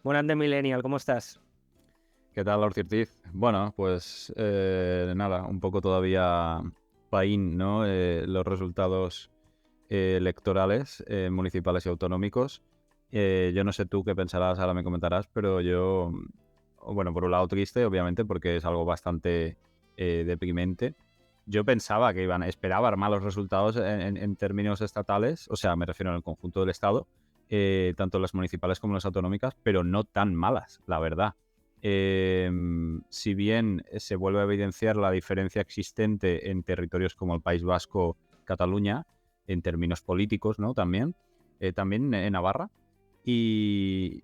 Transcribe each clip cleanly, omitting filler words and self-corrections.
Buenas de Millennial, ¿cómo estás? ¿Qué tal, Lord Cirtiz? Bueno, pues nada, un poco todavía paín, ¿no? Los resultados electorales municipales y autonómicos. Yo no sé tú qué pensarás, ahora me comentarás, pero yo, bueno, por un lado triste, obviamente, porque es algo bastante deprimente. Yo pensaba que esperaba malos resultados en términos estatales, o sea, me refiero en el conjunto del Estado, tanto las municipales como las autonómicas, pero no tan malas, la verdad. Si bien se vuelve a evidenciar la diferencia existente en territorios como el País Vasco, Cataluña, en términos políticos, ¿no? También en Navarra, y...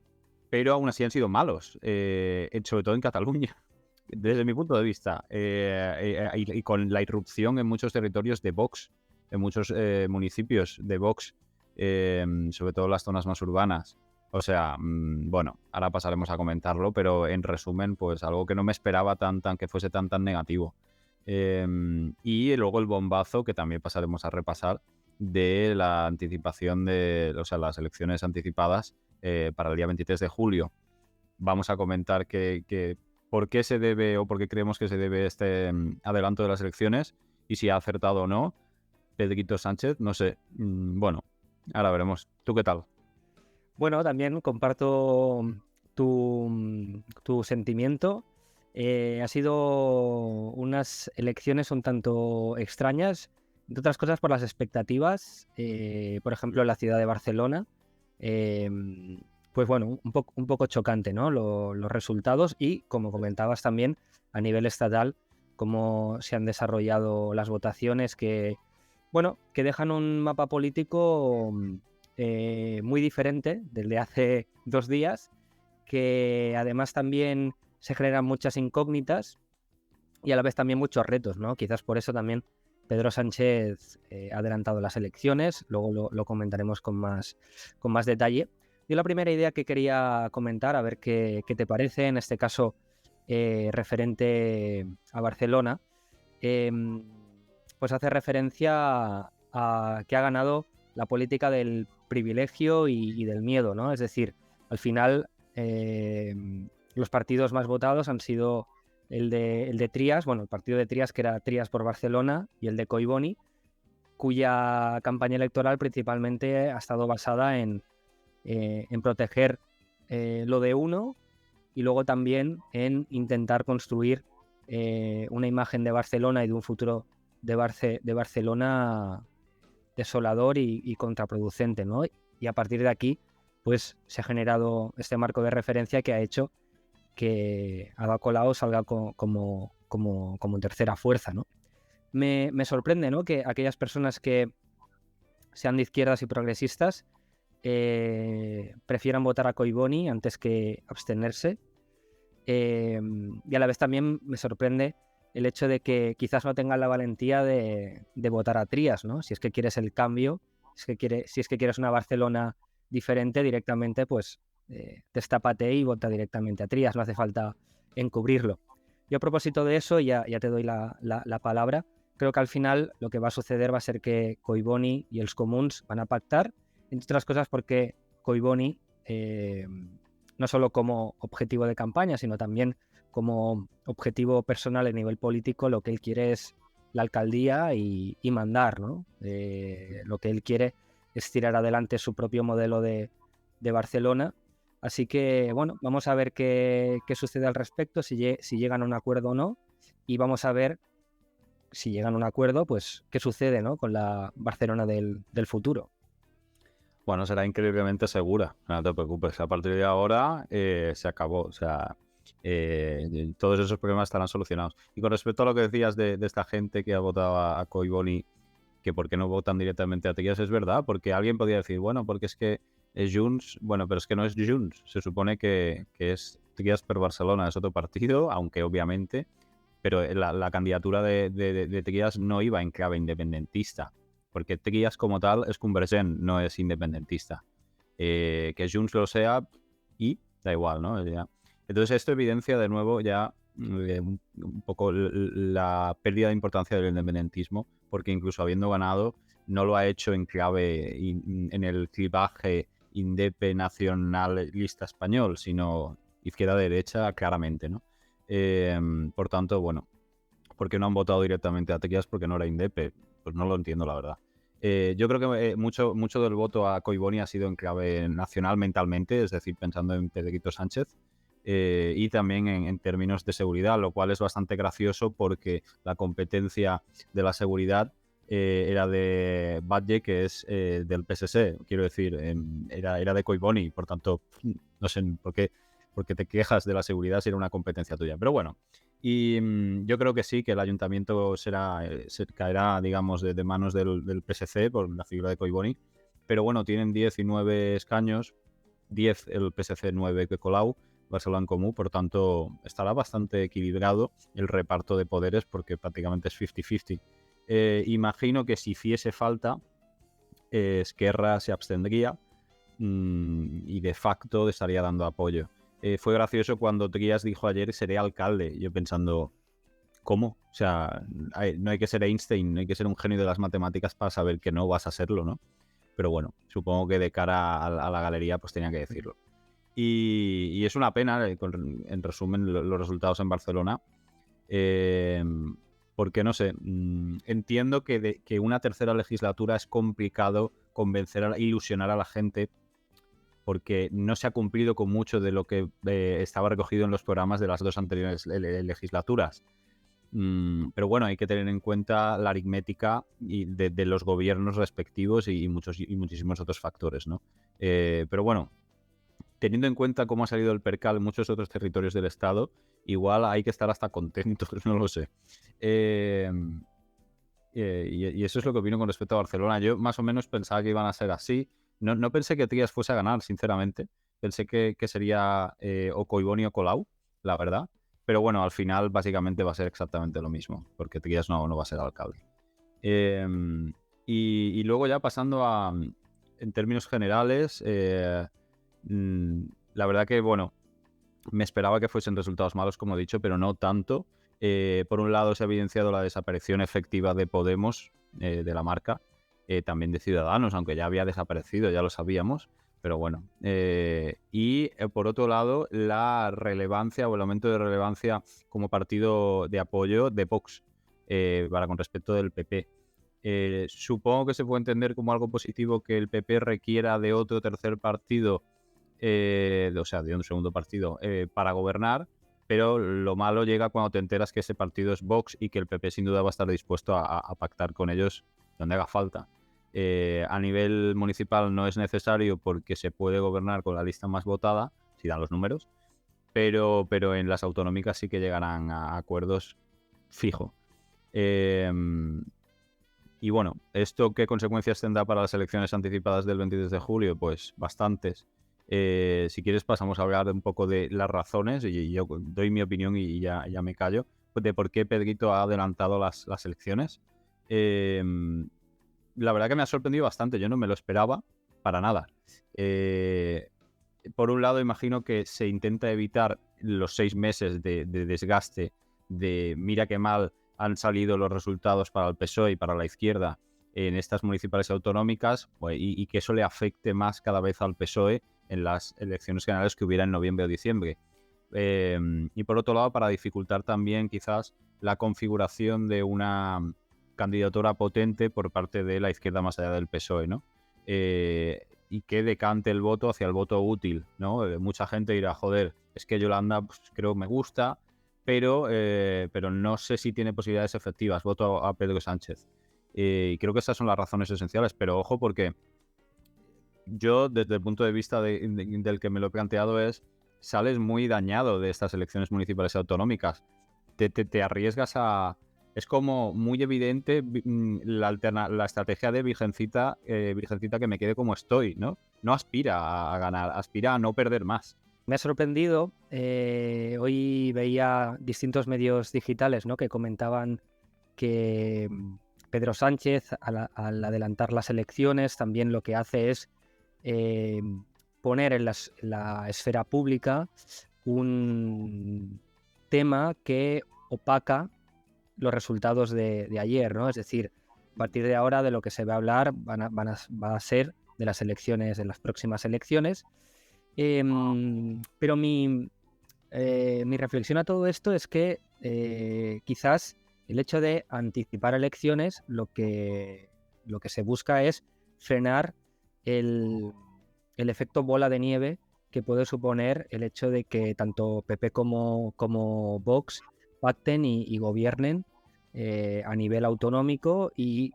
pero aún así han sido malos, sobre todo en Cataluña, desde mi punto de vista, y con la irrupción en muchos territorios de Vox, en muchos municipios de Vox, sobre todo en las zonas más urbanas. O sea, bueno, ahora pasaremos a comentarlo, pero en resumen, pues algo que no me esperaba tan que fuese tan negativo. Y luego el bombazo, que también pasaremos a repasar, de la anticipación de, o sea, las elecciones anticipadas para el día 23 de julio. Vamos a comentar por qué se debe o por qué creemos que se debe este adelanto de las elecciones y si ha acertado o no Pedrito Sánchez, no sé. Bueno, ahora veremos. ¿Tú qué tal? Bueno, también comparto tu sentimiento. Ha sido unas elecciones un tanto extrañas, entre otras cosas por las expectativas. Por ejemplo, en la ciudad de Barcelona, eh, pues bueno, un poco chocante, ¿no? Los resultados y, como comentabas también, a nivel estatal, cómo se han desarrollado las votaciones bueno, que dejan un mapa político muy diferente desde hace 2 días, que además también se generan muchas incógnitas y a la vez también muchos retos, ¿no? Quizás por eso también Pedro Sánchez ha adelantado las elecciones, luego lo comentaremos con más detalle. Yo la primera idea que quería comentar, a ver qué te parece, en este caso referente a Barcelona, eh, pues hace referencia a que ha ganado la política del privilegio y del miedo, ¿no? Es decir, al final los partidos más votados han sido el de Trias, bueno, el partido de Trias, que era Trias por Barcelona, y el de Collboni, cuya campaña electoral principalmente ha estado basada en proteger lo de uno y luego también en intentar construir una imagen de Barcelona y de un futuro de Barcelona desolador y contraproducente, ¿no? Y a partir de aquí, pues se ha generado este marco de referencia que ha hecho que Ada Colau salga como tercera fuerza, ¿no? Me sorprende, ¿no? Que aquellas personas que sean de izquierdas y progresistas prefieran votar a Collboni antes que abstenerse. Y a la vez también me sorprende el hecho de que quizás no tengan la valentía de votar a Trias, ¿no? Si es que quieres el cambio, si es que quieres una Barcelona diferente directamente, pues destápate y vota directamente a Trias, no hace falta encubrirlo. Yo a propósito de eso, ya te doy la palabra, creo que al final lo que va a suceder va a ser que Collboni y els comuns van a pactar, entre otras cosas porque Collboni no solo como objetivo de campaña, sino también como objetivo personal a nivel político, lo que él quiere es la alcaldía y mandar, ¿no? Lo que él quiere es tirar adelante su propio modelo de Barcelona. Así que, bueno, vamos a ver qué sucede al respecto, si llegan a un acuerdo o no, y vamos a ver si llegan a un acuerdo, pues qué sucede, ¿no? Con la Barcelona del futuro. Bueno, será increíblemente segura, no te preocupes. A partir de ahora se acabó. O sea, todos esos problemas estarán solucionados. Y con respecto a lo que decías de esta gente que ha votado a Collboni, que por qué no votan directamente a Trias, es verdad, porque alguien podría decir, bueno, porque es que es Junts, bueno, pero es que no es Junts. Se supone que es Trias per Barcelona, es otro partido, aunque obviamente, pero la candidatura de Trias no iba en clave independentista, porque Trias como tal es convergent, no es independentista. Que Junts lo sea y da igual, ¿no? Ya. Entonces esto evidencia de nuevo ya un poco la pérdida de importancia del independentismo, porque incluso habiendo ganado no lo ha hecho en clave, en el clivaje indepe nacionalista español, sino izquierda-derecha claramente, ¿no? Por tanto, bueno, ¿por qué no han votado directamente a Trías? Porque no era indepe. Pues no lo entiendo, la verdad. Yo creo que mucho del voto a Collboni ha sido en clave nacional mentalmente, es decir, pensando en Pedrito Sánchez, y también en términos de seguridad, lo cual es bastante gracioso porque la competencia de la seguridad era de Batlle, que es del PSC, quiero decir, era de Collboni, por tanto, no sé por qué te quejas de la seguridad si era una competencia tuya. Pero bueno, y yo creo que sí, que el ayuntamiento se caerá, digamos, de manos del PSC por la figura de Collboni. Pero bueno, tienen 19 escaños, 10 el PSC, 9 que Colau, Barcelona en Comú, por tanto estará bastante equilibrado el reparto de poderes porque prácticamente es 50-50. Imagino que si hiciese falta, Esquerra se abstendría y de facto estaría dando apoyo. Fue gracioso cuando Trías dijo ayer seré alcalde. Yo pensando, ¿cómo? O sea, no hay que ser Einstein, no hay que ser un genio de las matemáticas para saber que no vas a serlo, ¿no? Pero bueno, supongo que de cara a la galería pues tenía que decirlo. Y es una pena, en resumen, los resultados en Barcelona. Porque no sé, entiendo que una tercera legislatura es complicado convencer, ilusionar a la gente, porque no se ha cumplido con mucho de lo que estaba recogido en los programas de las dos anteriores legislaturas. Pero bueno, hay que tener en cuenta la aritmética de los gobiernos respectivos y muchísimos otros factores, ¿no? Pero bueno, teniendo en cuenta cómo ha salido el percal en muchos otros territorios del Estado, igual hay que estar hasta contentos, no lo sé. Y eso es lo que opino con respecto a Barcelona. Yo más o menos pensaba que iban a ser así. No pensé que Trías fuese a ganar, sinceramente. Pensé que sería o Collboni o Colau, la verdad. Pero bueno, al final básicamente va a ser exactamente lo mismo, porque Trías no va a ser alcalde. Y luego ya pasando en términos generales, la verdad que, bueno, me esperaba que fuesen resultados malos, como he dicho, pero no tanto. Por un lado se ha evidenciado la desaparición efectiva de Podemos, de la marca, también de Ciudadanos, aunque ya había desaparecido, ya lo sabíamos, pero bueno. Y por otro lado, la relevancia o el aumento de relevancia como partido de apoyo de Vox con respecto del PP. Supongo que se puede entender como algo positivo que el PP requiera de otro tercer partido, o sea, de un segundo partido, para gobernar, pero lo malo llega cuando te enteras que ese partido es Vox y que el PP sin duda va a estar dispuesto a pactar con ellos donde haga falta. A nivel municipal no es necesario porque se puede gobernar con la lista más votada, si dan los números, pero en las autonómicas sí que llegarán a acuerdos fijo. Y bueno, ¿esto qué consecuencias tendrá para las elecciones anticipadas del 23 de julio? Pues bastantes. Si quieres pasamos a hablar un poco de las razones y yo doy mi opinión y ya me callo, de por qué Pedrito ha adelantado las elecciones. La verdad que me ha sorprendido bastante, yo no me lo esperaba para nada. Por un lado, imagino que se intenta evitar los 6 meses de desgaste de mira qué mal han salido los resultados para el PSOE y para la izquierda en estas municipales y autonómicas, pues, y que eso le afecte más cada vez al PSOE en las elecciones generales que hubiera en noviembre o diciembre. Y por otro lado, para dificultar también quizás la configuración de una candidatura potente por parte de la izquierda más allá del PSOE, ¿no? Y que decante el voto hacia el voto útil, ¿no? Mucha gente dirá, joder, es que Yolanda pues, creo me gusta, pero no sé si tiene posibilidades efectivas, voto a Pedro Sánchez. Y creo que esas son las razones esenciales, pero ojo porque yo desde el punto de vista del que me lo he planteado sales muy dañado de estas elecciones municipales y autonómicas. Te arriesgas a... Es como muy evidente la estrategia de Virgencita que me quede como estoy, ¿no? No aspira a ganar, aspira a no perder más. Me ha sorprendido, hoy veía distintos medios digitales, ¿no?, que comentaban que Pedro Sánchez, al adelantar las elecciones, también lo que hace es poner en la esfera pública un tema que opaca los resultados de ayer, ¿no? Es decir, a partir de ahora de lo que se va a hablar va a ser las elecciones, de las próximas elecciones. Pero mi reflexión a todo esto es que quizás el hecho de anticipar elecciones lo que se busca es frenar el efecto bola de nieve que puede suponer el hecho de que tanto PP como Vox pacten y gobiernen a nivel autonómico, y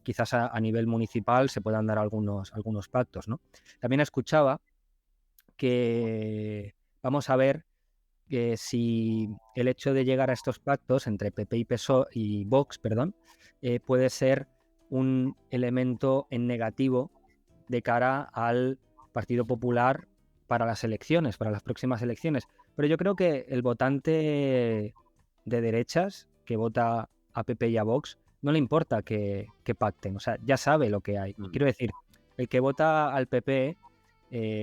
quizás a nivel municipal se puedan dar algunos pactos, ¿no? También escuchaba que vamos a ver que si el hecho de llegar a estos pactos entre PP y PSOE y Vox, perdón, puede ser un elemento en negativo de cara al Partido Popular para las elecciones, para las próximas elecciones. Pero yo creo que el votante de derechas que vota a PP y a Vox no le importa que pacten, o sea, ya sabe lo que hay. Quiero decir, el que vota al PP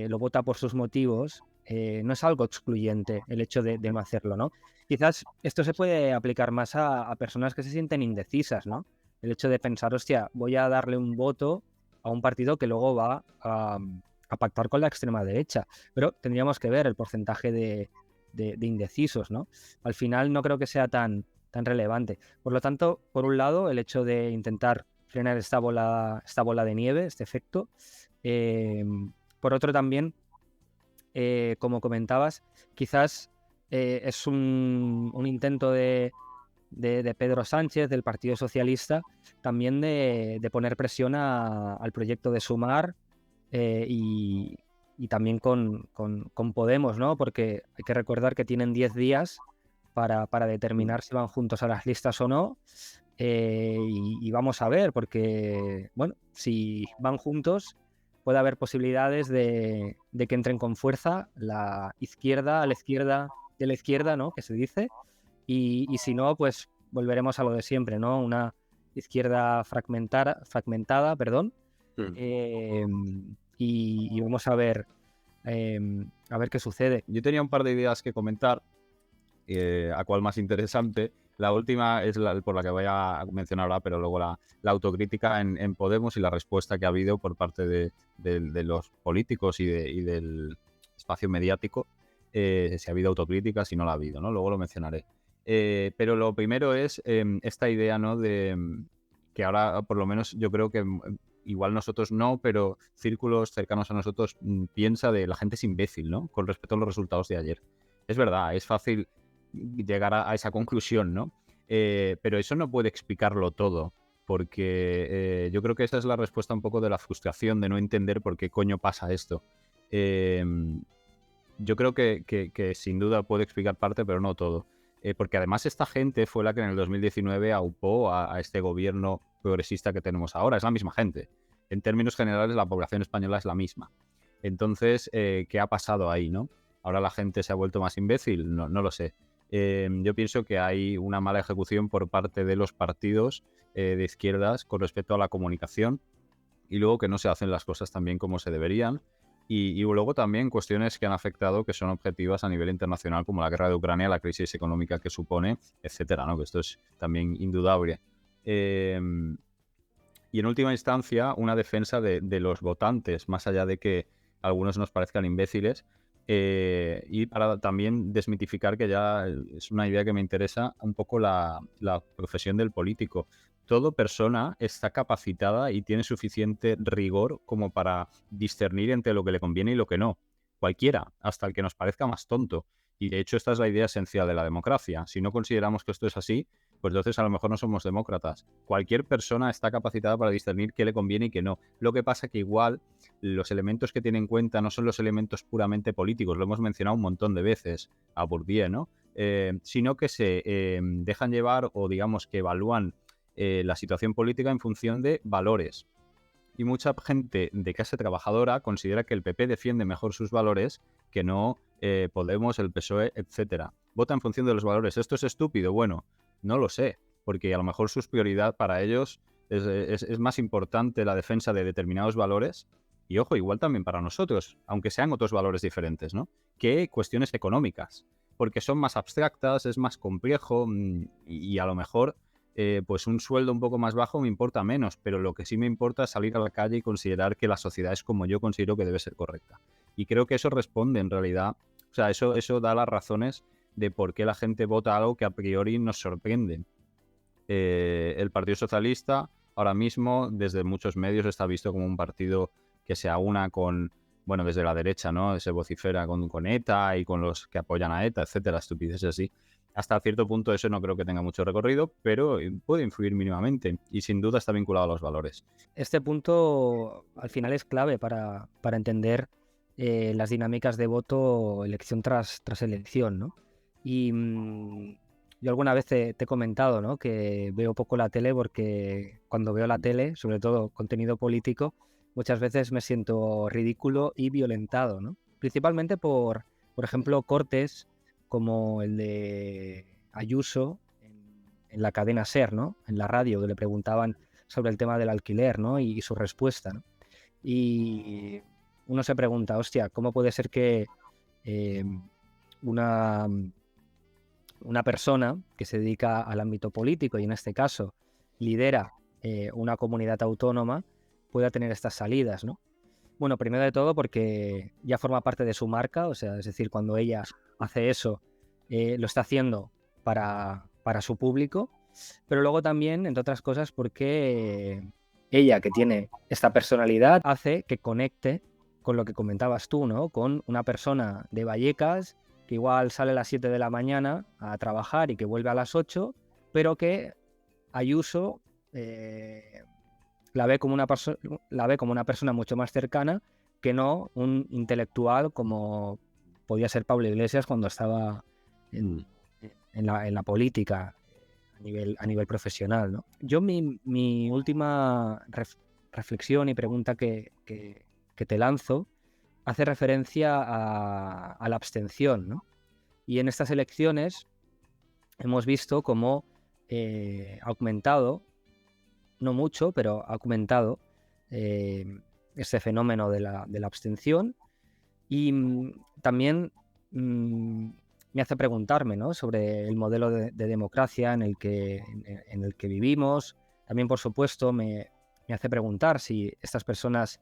lo vota por sus motivos, no es algo excluyente el hecho de no hacerlo, ¿no? Quizás esto se puede aplicar más a personas que se sienten indecisas, ¿no? El hecho de pensar, hostia, voy a darle un voto a un partido que luego va a pactar con la extrema derecha. Pero tendríamos que ver el porcentaje de indecisos, ¿no? Al final no creo que sea tan relevante. Por lo tanto, por un lado, el hecho de intentar frenar esta bola de nieve, este efecto. Por otro también, como comentabas, quizás es un intento de Pedro Sánchez, del Partido Socialista, también de poner presión al proyecto de Sumar, y también con Podemos, ¿no? Porque hay que recordar que tienen 10 días para determinar si van juntos a las listas o no. Y vamos a ver, porque, bueno, si van juntos, puede haber posibilidades de que entren con fuerza la izquierda a la izquierda de la izquierda, ¿no? Que se dice. Y si no, pues volveremos a lo de siempre, ¿no? Una izquierda fragmentada, perdón. Y vamos a ver qué sucede. Yo tenía un par de ideas que comentar, a cuál más interesante. La última es por la que voy a mencionar ahora, pero luego la autocrítica en Podemos y la respuesta que ha habido por parte de los políticos y del espacio mediático, si ha habido autocrítica, si no la ha habido, ¿no? Luego lo mencionaré. Pero lo primero es esta idea, ¿no? De que ahora, por lo menos, yo creo que igual nosotros no, pero círculos cercanos a nosotros piensa de la gente es imbécil, ¿no? Con respecto a los resultados de ayer. Es verdad, es fácil llegar a esa conclusión, ¿no? Pero eso no puede explicarlo todo, porque yo creo que esa es la respuesta un poco de la frustración de no entender por qué coño pasa esto. Yo creo que sin duda puede explicar parte, pero no todo. Porque además esta gente fue la que en el 2019 aupó a este gobierno progresista que tenemos ahora. Es la misma gente. En términos generales, la población española es la misma. Entonces, ¿qué ha pasado ahí, no? ¿Ahora la gente se ha vuelto más imbécil? No lo sé. Yo pienso que hay una mala ejecución por parte de los partidos de izquierdas con respecto a la comunicación, y luego que no se hacen las cosas tan bien como se deberían. Y luego también cuestiones que han afectado, que son objetivas a nivel internacional, como la guerra de Ucrania, la crisis económica que supone, etcétera, ¿no? Que esto es también indudable. Y en última instancia, una defensa de los votantes, más allá de que algunos nos parezcan imbéciles, y para también desmitificar, que ya es una idea que me interesa, un poco la profesión del político. Toda persona está capacitada y tiene suficiente rigor como para discernir entre lo que le conviene y lo que no. Cualquiera, hasta el que nos parezca más tonto. Y de hecho esta es la idea esencial de la democracia. Si no consideramos que esto es así, pues entonces a lo mejor no somos demócratas. Cualquier persona está capacitada para discernir qué le conviene y qué no. Lo que pasa que igual los elementos que tiene en cuenta no son los elementos puramente políticos, lo hemos mencionado un montón de veces a Bourdieu, ¿no? Sino que se dejan llevar, o digamos que evalúan la situación política en función de valores. Y mucha gente de clase trabajadora considera que el PP defiende mejor sus valores que no Podemos, el PSOE, etcétera. Vota en función de los valores. ¿Esto es estúpido? Bueno, no lo sé, porque a lo mejor su prioridad para ellos es más importante la defensa de determinados valores, y ojo, igual también para nosotros, aunque sean otros valores diferentes, ¿no? Que cuestiones económicas, porque son más abstractas, es más complejo, y a lo mejor pues un sueldo un poco más bajo me importa menos, pero lo que sí me importa es salir a la calle y considerar que la sociedad es como yo considero que debe ser correcta. Y creo que eso responde en realidad, o sea, eso da las razones de por qué la gente vota algo que a priori nos sorprende. El Partido Socialista ahora mismo desde muchos medios está visto como un partido que se aúna con, bueno, desde la derecha, ¿no? Se vocifera con ETA y con los que apoyan a ETA, etcétera, estupideces así. Hasta cierto punto eso no creo que tenga mucho recorrido, pero puede influir mínimamente y sin duda está vinculado a los valores. Este punto al final es clave para entender las dinámicas de voto elección tras elección, ¿no? Y yo alguna vez te he comentado, ¿no?, que veo poco la tele porque cuando veo la tele, sobre todo contenido político, muchas veces me siento ridículo y violentado, ¿no? Principalmente por ejemplo, cortes como el de Ayuso en la cadena SER, ¿no?, en la radio, que le preguntaban sobre el tema del alquiler, ¿no?, y su respuesta, ¿no? Y uno se pregunta, hostia, ¿cómo puede ser que eh, una persona que se dedica al ámbito político y en este caso lidera una comunidad autónoma pueda tener estas salidas, ¿no? Bueno, primero de todo porque ya forma parte de su marca, o sea, es decir, cuando ella hace eso, lo está haciendo para su público, pero luego también, entre otras cosas, porque ella, que tiene esta personalidad, hace que conecte con lo que comentabas tú, ¿no? Con una persona de Vallecas que igual sale a las 7 de la mañana a trabajar y que vuelve a las 8, pero que Ayuso la ve como una persona mucho más cercana que no un intelectual como podía ser Pablo Iglesias cuando estaba en la política a nivel profesional, ¿no? Yo mi última reflexión y pregunta que te lanzo hace referencia a la abstención, ¿no? Y en estas elecciones hemos visto cómo ha aumentado, no mucho, pero ha aumentado este fenómeno de la abstención y también me hace preguntarme, ¿no?, sobre el modelo de democracia en el que vivimos. También, por supuesto, me hace preguntar si estas personas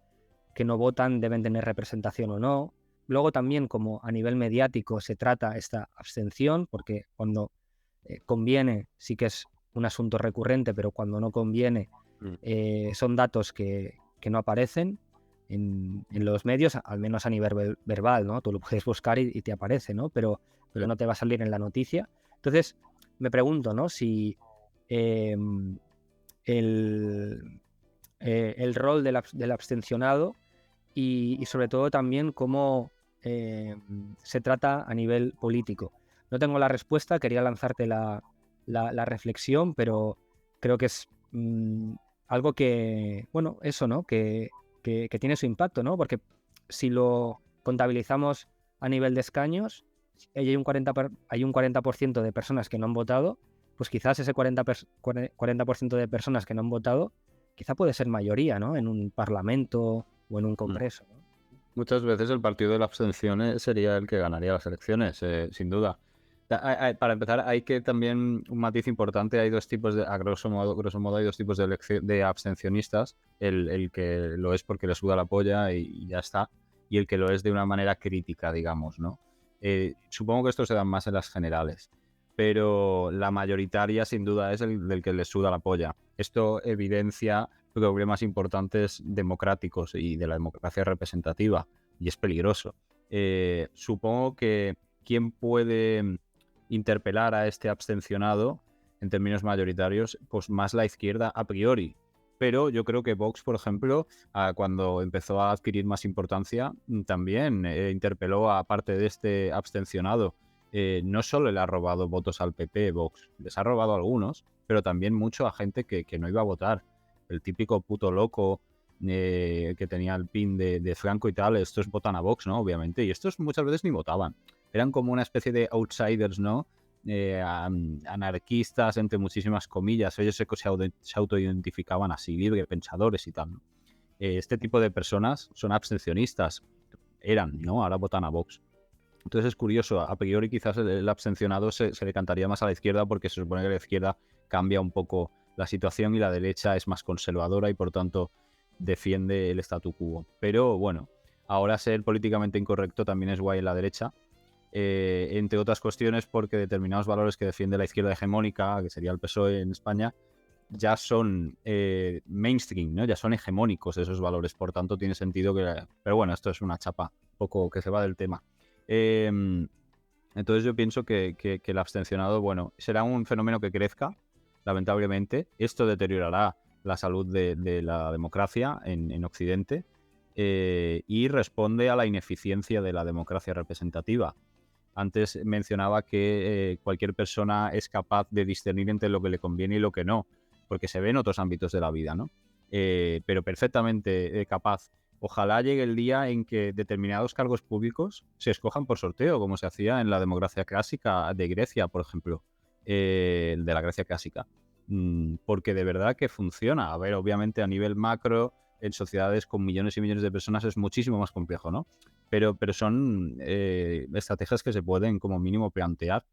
que no votan deben tener representación o no. Luego también como a nivel mediático se trata esta abstención, porque cuando conviene sí que es un asunto recurrente, pero cuando no conviene son datos que no aparecen en los medios, al menos a nivel verbal, ¿no? Tú lo puedes buscar y te aparece, ¿no? Pero no te va a salir en la noticia. Entonces me pregunto, ¿no?, si el rol del abstencionado y sobre todo también cómo se trata a nivel político. No tengo la respuesta, quería lanzarte la reflexión, pero creo que es algo que, bueno, eso, ¿no?, que tiene su impacto, ¿no? Porque si lo contabilizamos a nivel de escaños, hay un 40% de personas que no han votado, pues quizás ese 40% de personas que no han votado, quizá puede ser mayoría, ¿no?, en un parlamento o en un congreso, ¿no? Muchas veces el partido de la abstención sería el que ganaría las elecciones, sin duda. Para empezar, hay que también un matiz importante, hay dos tipos a grosso modo hay dos tipos de abstencionistas, el que lo es porque le suda la polla y ya está, y el que lo es de una manera crítica, digamos, ¿no? Supongo que esto se da más en las generales, pero la mayoritaria sin duda es el del que le suda la polla. Esto evidencia problemas importantes democráticos y de la democracia representativa, y es peligroso. Supongo que ¿quién puede interpelar a este abstencionado en términos mayoritarios? Pues más la izquierda a priori. Pero yo creo que Vox, por ejemplo, cuando empezó a adquirir más importancia, también interpeló a parte de este abstencionado. No solo le ha robado votos al PP, Vox, les ha robado algunos, pero también mucho a gente que no iba a votar. El típico puto loco que tenía el pin de Franco y tal, estos votan a Vox, ¿no? Obviamente, y estos muchas veces ni votaban. Eran como una especie de outsiders, ¿no? Anarquistas, entre muchísimas comillas. Ellos se autoidentificaban así, libre pensadores y tal, ¿no? Este tipo de personas son abstencionistas. Eran, ¿no? Ahora votan a Vox. Entonces es curioso, a priori quizás el abstencionado se decantaría más a la izquierda porque se supone que la izquierda cambia un poco la situación y la derecha es más conservadora y por tanto defiende el statu quo. Pero bueno, ahora ser políticamente incorrecto también es guay en la derecha, entre otras cuestiones porque determinados valores que defiende la izquierda hegemónica, que sería el PSOE en España, ya son mainstream, ¿no? Ya son hegemónicos esos valores, por tanto tiene sentido que... Pero bueno, esto es una chapa un poco que se va del tema. Entonces yo pienso que el abstencionado, bueno, será un fenómeno que crezca, lamentablemente. Esto deteriorará la salud de la democracia en Occidente y responde a la ineficiencia de la democracia representativa. Antes mencionaba que cualquier persona es capaz de discernir entre lo que le conviene y lo que no, porque se ve en otros ámbitos de la vida, ¿no? Pero perfectamente capaz. Ojalá llegue el día en que determinados cargos públicos se escojan por sorteo, como se hacía en la democracia clásica de Grecia, por ejemplo, de la Grecia clásica. Porque de verdad que funciona. A ver, obviamente a nivel macro, en sociedades con millones y millones de personas es muchísimo más complejo, ¿no? Pero son estrategias que se pueden como mínimo plantear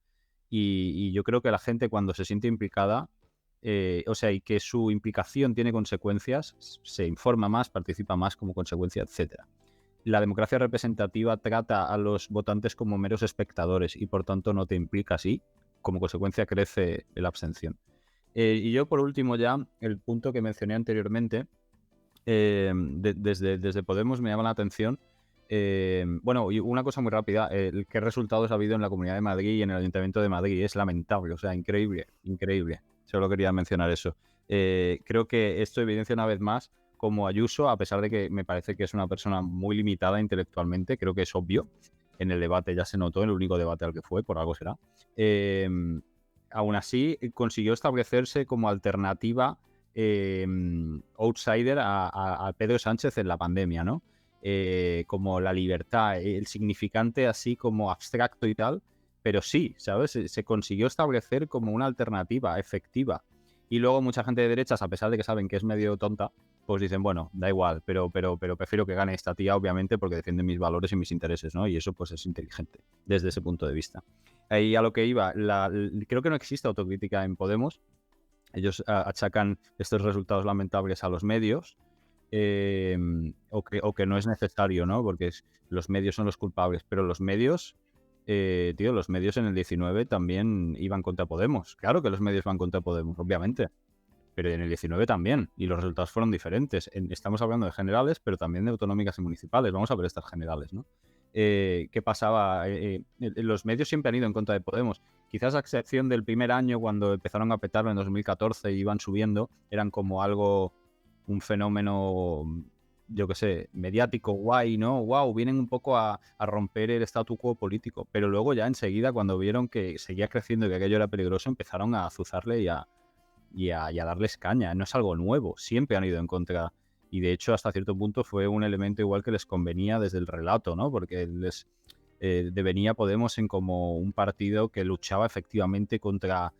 y yo creo que la gente cuando se siente implicada, o sea, y que su implicación tiene consecuencias, se informa más, participa más como consecuencia, etcétera. La democracia representativa trata a los votantes como meros espectadores y por tanto no te implica así. Como consecuencia crece la abstención. Y yo por último ya, el punto que mencioné anteriormente, desde Podemos me llama la atención. Bueno, y una cosa muy rápida, ¿qué resultados ha habido en la Comunidad de Madrid y en el Ayuntamiento de Madrid? Es lamentable, o sea, increíble, increíble. Solo quería mencionar eso. Creo que esto evidencia una vez más como Ayuso, a pesar de que me parece que es una persona muy limitada intelectualmente, creo que es obvio. En el debate ya se notó, el único debate al que fue, por algo será. Aún así, consiguió establecerse como alternativa outsider a Pedro Sánchez en la pandemia, ¿no? Como la libertad, el significante así como abstracto y tal, pero sí, ¿sabes? Se consiguió establecer como una alternativa efectiva. Y luego mucha gente de derechas, a pesar de que saben que es medio tonta, pues dicen, bueno, da igual, pero prefiero que gane esta tía, obviamente, porque defiende mis valores y mis intereses, ¿no? Y eso pues es inteligente desde ese punto de vista. Ahí a lo que iba, creo que no existe autocrítica en Podemos. Ellos achacan estos resultados lamentables a los medios, o que no es necesario, ¿no? Porque los medios son los culpables, pero los medios, tío, los medios en el 19 también iban contra Podemos. Claro que los medios van contra Podemos, obviamente, pero en el 19 también, y los resultados fueron diferentes. Estamos hablando de generales, pero también de autonómicas y municipales. Vamos a ver estas generales, ¿no? ¿Qué pasaba? Los medios siempre han ido en contra de Podemos. Quizás a excepción del primer año, cuando empezaron a petarlo en 2014 y iban subiendo, eran como algo, un fenómeno, yo qué sé, mediático, guay, ¿no? Wow, vienen un poco a romper el statu quo político. Pero luego ya enseguida, cuando vieron que seguía creciendo y que aquello era peligroso, empezaron a azuzarle y a darles caña. No es algo nuevo, siempre han ido en contra. Y de hecho, hasta cierto punto fue un elemento igual que les convenía desde el relato, ¿no? Porque les devenía Podemos en como un partido que luchaba efectivamente contra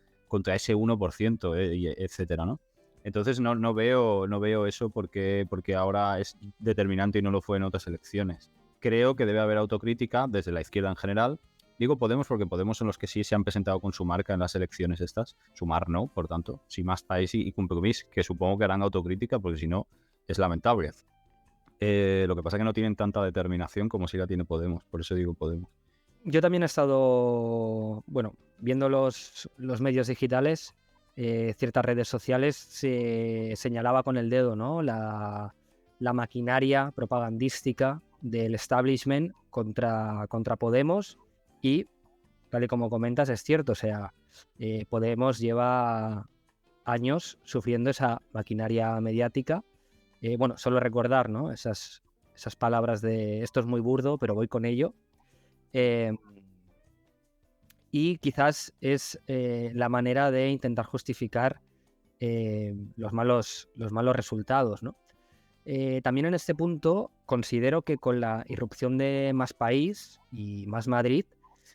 ese 1%, y etcétera, ¿no? Entonces no veo eso porque ahora es determinante y no lo fue en otras elecciones. Creo que debe haber autocrítica desde la izquierda en general. Digo Podemos porque Podemos son los que sí se han presentado con su marca en las elecciones estas. Sumar no, por tanto. Si más país y Compromís, que supongo que harán autocrítica porque si no es lamentable. Lo que pasa es que no tienen tanta determinación como si la tiene Podemos. Por eso digo Podemos. Yo también he estado, bueno, viendo los medios digitales, ciertas redes sociales, se señalaba con el dedo, ¿no? La maquinaria propagandística del establishment contra Podemos y, tal y como comentas, es cierto, o sea, Podemos lleva años sufriendo esa maquinaria mediática. Bueno, solo recordar, ¿no? Esas palabras de esto es muy burdo, pero voy con ello. Y quizás es la manera de intentar justificar los malos resultados, ¿no? También en este punto considero que con la irrupción de Más País y Más Madrid,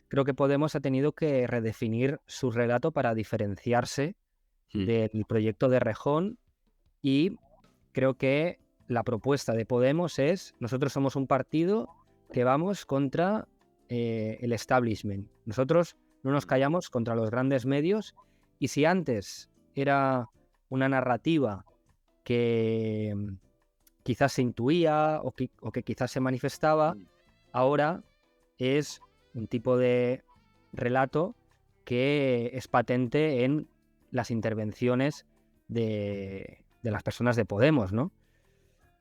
creo que Podemos ha tenido que redefinir su relato para diferenciarse del proyecto de Rejón, y creo que la propuesta de Podemos es: nosotros somos un partido que vamos contra el establishment. Nosotros no nos callamos contra los grandes medios, y si antes era una narrativa que quizás se intuía o que quizás se manifestaba, ahora es un tipo de relato que es patente en las intervenciones de las personas de Podemos, ¿no?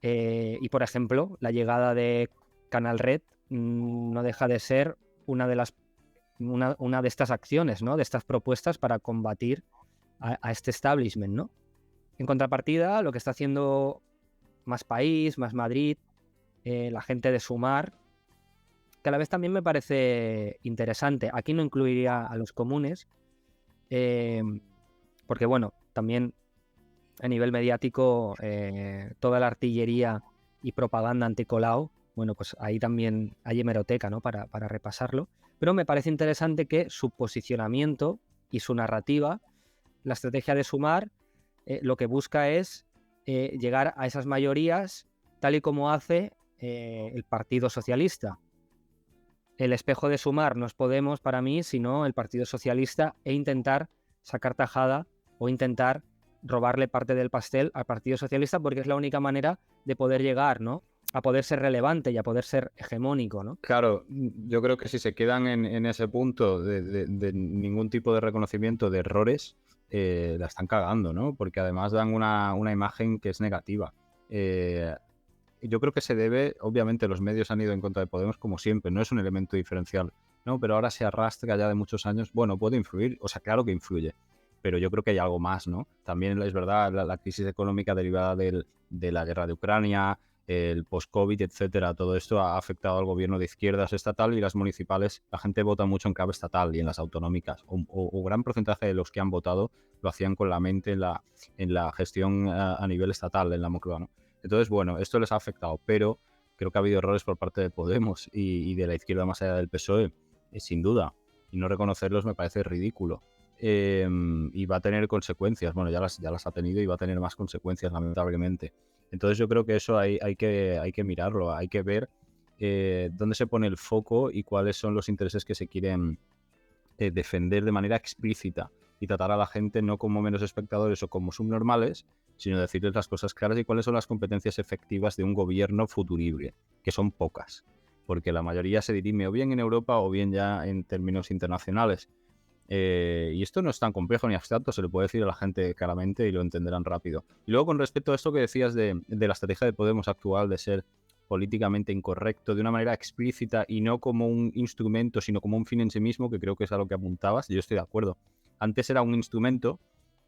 Y, por ejemplo, la llegada de Canal Red no deja de ser una de estas acciones, ¿no? De estas propuestas para combatir a este establishment, ¿no? En contrapartida, lo que está haciendo Más País, Más Madrid, la gente de Sumar, que a la vez también me parece interesante. Aquí no incluiría a los comunes, porque, bueno, también a nivel mediático, toda la artillería y propaganda anti-Colau, bueno, pues ahí también hay hemeroteca, ¿no? Para repasarlo. Pero me parece interesante que su posicionamiento y su narrativa, la estrategia de Sumar, lo que busca es llegar a esas mayorías tal y como hace el Partido Socialista. El espejo de Sumar no es Podemos para mí, sino el Partido Socialista, e intentar sacar tajada o intentar robarle parte del pastel al Partido Socialista, porque es la única manera de poder llegar, ¿no? A poder ser relevante y a poder ser hegemónico, ¿no? Claro, yo creo que si se quedan en ese punto de ningún tipo de reconocimiento de errores, la están cagando, ¿no? Porque además dan una imagen que es negativa. Yo creo que se debe, obviamente los medios han ido en contra de Podemos como siempre, no es un elemento diferencial, ¿no? Pero ahora se arrastra ya de muchos años, bueno, puede influir, o sea, claro que influye, pero yo creo que hay algo más, ¿no? También es verdad la crisis económica derivada de la guerra de Ucrania, el post-COVID, etcétera, todo esto ha afectado al gobierno de izquierdas estatal y las municipales. La gente vota mucho en clave estatal y en las autonómicas, o gran porcentaje de los que han votado lo hacían con la mente en la gestión a nivel estatal, en la Moncloa, ¿no? Entonces, bueno, esto les ha afectado, pero creo que ha habido errores por parte de Podemos y de la izquierda más allá del PSOE, sin duda, y no reconocerlos me parece ridículo. Y va a tener consecuencias, bueno, ya las ha tenido y va a tener más consecuencias, lamentablemente. Entonces yo creo que eso hay que mirarlo, hay que ver dónde se pone el foco y cuáles son los intereses que se quieren defender de manera explícita y tratar a la gente no como menos espectadores o como subnormales, sino decirles las cosas claras y cuáles son las competencias efectivas de un gobierno futurible, que son pocas, porque la mayoría se dirime o bien en Europa o bien ya en términos internacionales. Y esto no es tan complejo ni abstracto, se le puede decir a la gente claramente y lo entenderán rápido. Y luego, con respecto a esto que decías de la estrategia de Podemos actual de ser políticamente incorrecto de una manera explícita y no como un instrumento, sino como un fin en sí mismo, que creo que es a lo que apuntabas, yo estoy de acuerdo. Antes era un instrumento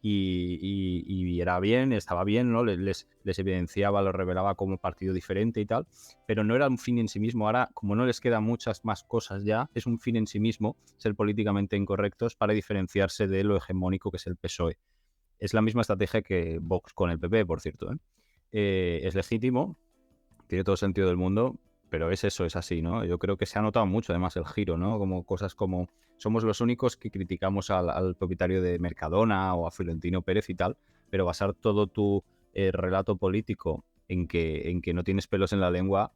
y era bien, estaba bien, ¿no? Les evidenciaba, lo revelaba como partido diferente y tal, pero no era un fin en sí mismo. Ahora, como no les quedan muchas más cosas ya, es un fin en sí mismo ser políticamente incorrectos para diferenciarse de lo hegemónico que es el PSOE. Es la misma estrategia que Vox con el PP, por cierto, ¿eh? Es legítimo, tiene todo el sentido del mundo, pero es eso, es así, ¿no? Yo creo que se ha notado mucho además el giro, ¿no? Como cosas como somos los únicos que criticamos al propietario de Mercadona o a Florentino Pérez y tal, pero basar todo tu relato político en que no tienes pelos en la lengua,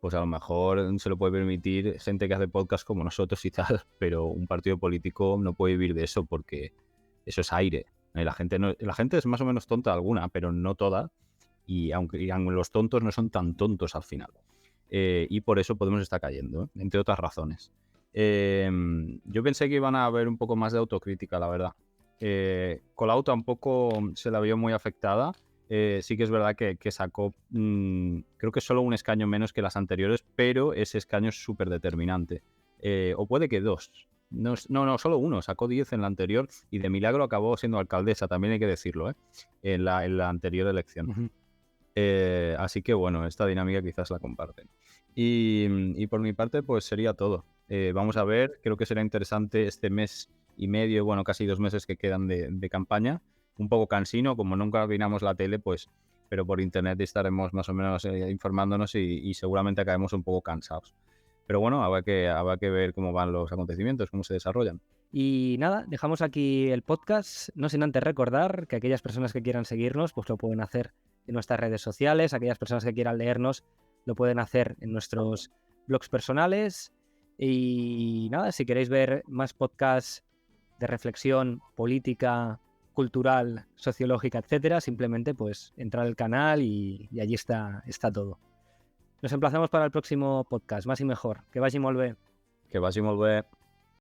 pues a lo mejor se lo puede permitir gente que hace podcast como nosotros y tal, pero un partido político no puede vivir de eso porque eso es aire. La gente es más o menos tonta alguna, pero no toda. Y aunque los tontos no son tan tontos al final. Y por eso Podemos estar cayendo, entre otras razones. Yo pensé que iban a haber un poco más de autocrítica, la verdad. Colau tampoco se la vio muy afectada. Sí que es verdad que sacó, creo que solo un escaño menos que las anteriores, pero ese escaño es súper determinante. O puede que dos. No, solo uno. Sacó 10 en la anterior y de milagro acabó siendo alcaldesa, también hay que decirlo, en la anterior elección. Uh-huh. Así que bueno, esta dinámica quizás la comparten. Y por mi parte, pues sería todo. Vamos a ver, creo que será interesante este mes y medio, bueno, casi 2 meses que quedan de campaña. Un poco cansino, como nunca opinamos la tele, pues, pero por internet estaremos más o menos informándonos y seguramente acabemos un poco cansados. Pero bueno, habrá que ver cómo van los acontecimientos, cómo se desarrollan. Y nada, dejamos aquí el podcast, no sin antes recordar que aquellas personas que quieran seguirnos, pues lo pueden hacer en nuestras redes sociales, aquellas personas que quieran leernos lo pueden hacer en nuestros blogs personales, Y nada, si queréis ver más podcasts de reflexión política, cultural, sociológica, etcétera, simplemente pues entrar al canal y allí está todo. Nos emplazamos para el próximo podcast, más y mejor. Que vagi molt bé. Que vagi molt bé.